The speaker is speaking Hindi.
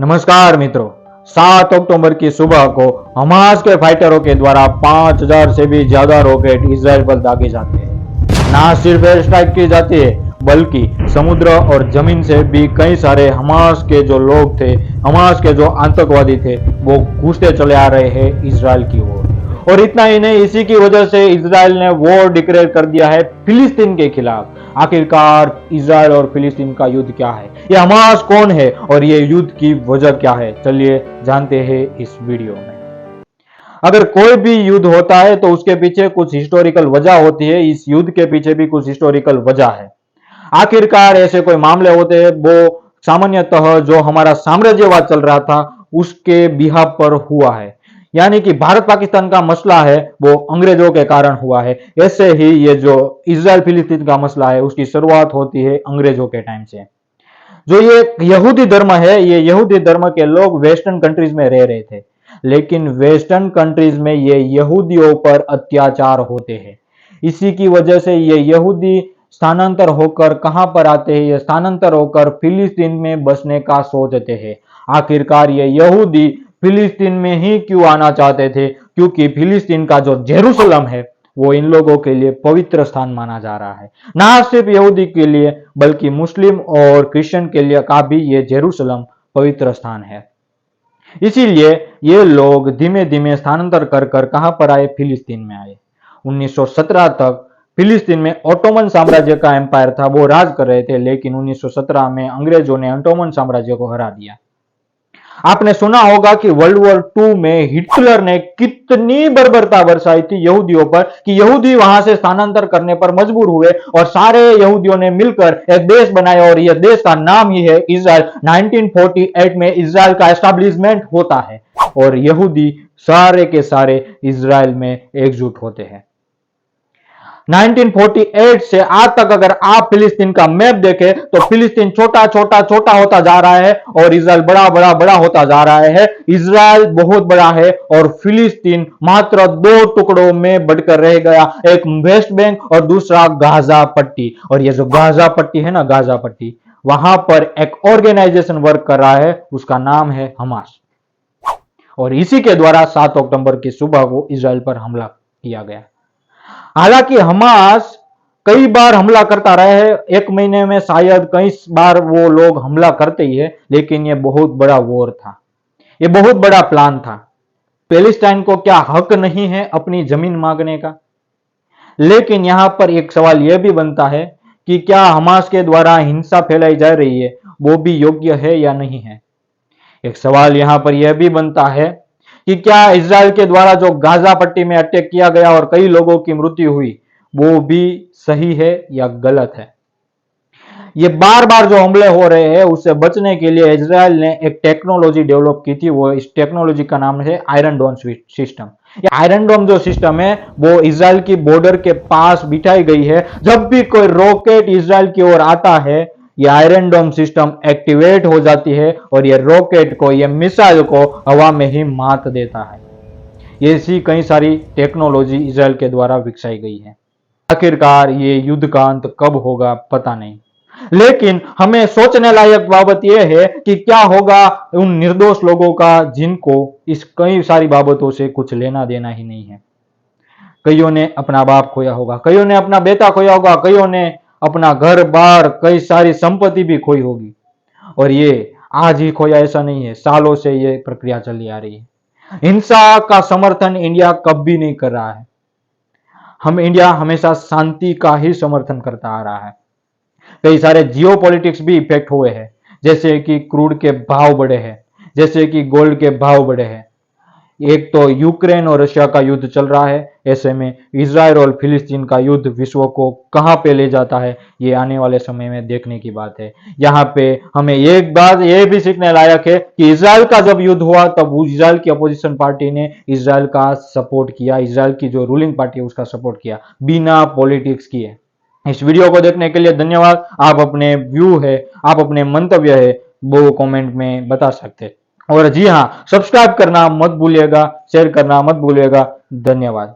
नमस्कार मित्रों, 7 अक्टूबर की सुबह को हमास के फाइटरों के द्वारा 5000 से भी ज्यादा रॉकेट इजराइल पर दागे जाते हैं। ना सिर्फ एयर स्ट्राइक की जाती है बल्कि समुद्र और जमीन से भी कई सारे हमास के जो लोग थे, हमास के जो आतंकवादी थे, वो घुसते चले आ रहे हैं इजराइल की ओर। और इतना ही नहीं, इसी की वजह से इजराइल ने वॉर डिक्लेयर कर दिया है फिलिस्तीन के खिलाफ। आखिरकार इजराइल और फिलिस्तीन का युद्ध क्या है, ये हमास कौन है और ये युद्ध की वजह क्या है, चलिए जानते हैं इस वीडियो में। अगर कोई भी युद्ध होता है तो उसके पीछे कुछ हिस्टोरिकल वजह होती है। इस युद्ध के पीछे भी कुछ हिस्टोरिकल वजह है। आखिरकार ऐसे कोई मामले होते हैं वो सामान्यतः जो हमारा साम्राज्यवाद चल रहा था उसके बिहाफ पर हुआ है, यानी कि भारत पाकिस्तान का मसला है वो अंग्रेजों के कारण हुआ है। ऐसे ही ये जो इजराइल फिलिस्तीन का मसला है उसकी शुरुआत होती है अंग्रेजों के टाइम से। जो ये यहूदी धर्म है, ये यहूदी धर्म के लोग वेस्टर्न कंट्रीज में रह रहे थे, लेकिन वेस्टर्न कंट्रीज में ये यहूदियों पर अत्याचार होते हैं। इसी की वजह से ये यहूदी स्थानांतर होकर कहां पर आते हैं, ये स्थानांतर होकर फिलिस्तीन में बसने का सोचते हैं। आखिरकार ये यहूदी फिलिस्तीन में ही क्यों आना चाहते थे? क्योंकि फिलिस्तीन का जो जेरूसलम है वो इन लोगों के लिए पवित्र स्थान माना जा रहा है। ना सिर्फ यहूदी के लिए बल्कि मुस्लिम और क्रिश्चियन के लिए का भी ये जेरूसलम पवित्र स्थान है। इसीलिए ये लोग धीमे धीमे स्थानांतर कर कर कहां पर आए? फिलिस्तीन में आए। 1917 तक फिलिस्तीन में ओटोमन साम्राज्य का एम्पायर था, वो राज कर रहे थे, लेकिन 1917 में अंग्रेजों ने ओटोमन साम्राज्य को हरा दिया। आपने सुना होगा कि वर्ल्ड वॉर 2 में हिटलर ने कितनी बर्बरता बरसाई थी यहूदियों पर कि यहूदी वहां से स्थानांतर करने पर मजबूर हुए और सारे यहूदियों ने मिलकर एक देश बनाया और यह देश का नाम ही है इजराइल। 1948 में इजराइल का एस्टैब्लिशमेंट होता है और यहूदी सारे के सारे इजराइल में एकजुट होते हैं। 1948 से आज तक अगर आप फिलिस्तीन का मैप देखें तो फिलिस्तीन छोटा छोटा छोटा होता जा रहा है और इजराइल बड़ा बड़ा बड़ा होता जा रहा है। इजराइल बहुत बड़ा है और फिलिस्तीन मात्र 2 टुकड़ों में बढ़कर रह गया, एक वेस्ट बैंक और दूसरा गाजा पट्टी। और ये जो गाजा पट्टी है ना, गाजा पट्टी, वहां पर एक ऑर्गेनाइजेशन वर्क कर रहा है, उसका नाम है हमास। और इसी के द्वारा 7 अक्टूबर की सुबह को इजराइल पर हमला किया गया। हालांकि हमास कई बार हमला करता रहा है, एक महीने में शायद कई बार वो लोग हमला करते ही है, लेकिन ये बहुत बड़ा वॉर था, ये बहुत बड़ा प्लान था। पैलेस्टाइन को क्या हक नहीं है अपनी जमीन मांगने का? लेकिन यहां पर एक सवाल यह भी बनता है कि क्या हमास के द्वारा हिंसा फैलाई जा रही है वो भी योग्य है या नहीं है। एक सवाल यहां पर यह भी बनता है कि क्या इजराइल के द्वारा जो गाजा पट्टी में अटैक किया गया और कई लोगों की मृत्यु हुई वो भी सही है या गलत है। ये बार बार जो हमले हो रहे हैं उससे बचने के लिए इजराइल ने एक टेक्नोलॉजी डेवलप की थी। वो इस टेक्नोलॉजी का नाम है आयरन डोम सिस्टम। ये आयरन डोम जो सिस्टम है वो इजराइल की बॉर्डर के पास बिठाई गई है। जब भी कोई रॉकेट इजराइल की ओर आता है ये आयरन डोम सिस्टम एक्टिवेट हो जाती है और ये रॉकेट को, ये मिसाइल को हवा में ही मात देता है। ये ऐसी कई सारी टेक्नोलॉजी इजराइल के द्वारा विकसाई गई है। आखिरकार ये युद्ध का अंत कब होगा पता नहीं, लेकिन हमें सोचने लायक बाबत यह है कि क्या होगा उन निर्दोष लोगों का जिनको इस कई सारी बाबतों से कुछ लेना देना ही नहीं है। कईयों ने अपना बाप खोया होगा, कईयों ने अपना बेटा खोया होगा, कईयों ने अपना घर बार, कई सारी संपत्ति भी खोई होगी। और ये आज ही खोया ऐसा नहीं है, सालों से ये प्रक्रिया चली आ रही है। हिंसा का समर्थन इंडिया कभी नहीं कर रहा है। इंडिया हमेशा शांति का ही समर्थन करता आ रहा है। कई सारे जियोपॉलिटिक्स भी इफेक्ट हुए हैं, जैसे कि क्रूड के भाव बढ़े हैं, जैसे कि गोल्ड के भाव बढ़े हैं। एक तो यूक्रेन और रशिया का युद्ध चल रहा है, ऐसे में इजराइल और फिलिस्तीन का युद्ध विश्व को कहां पे ले जाता है ये आने वाले समय में देखने की बात है। यहाँ पे हमें एक बात ये भी सीखने लायक है कि इजराइल का जब युद्ध हुआ तब इजराइल की अपोजिशन पार्टी ने इजराइल का सपोर्ट किया, इजराइल की जो रूलिंग पार्टी है उसका सपोर्ट किया, बिना पॉलिटिक्स किए। इस वीडियो को देखने के लिए धन्यवाद। आप अपने व्यू है, आप अपने मंतव्य है वो कमेंट में बता सकते हैं। और जी हाँ, सब्सक्राइब करना मत भूलिएगा, शेयर करना मत भूलिएगा। धन्यवाद।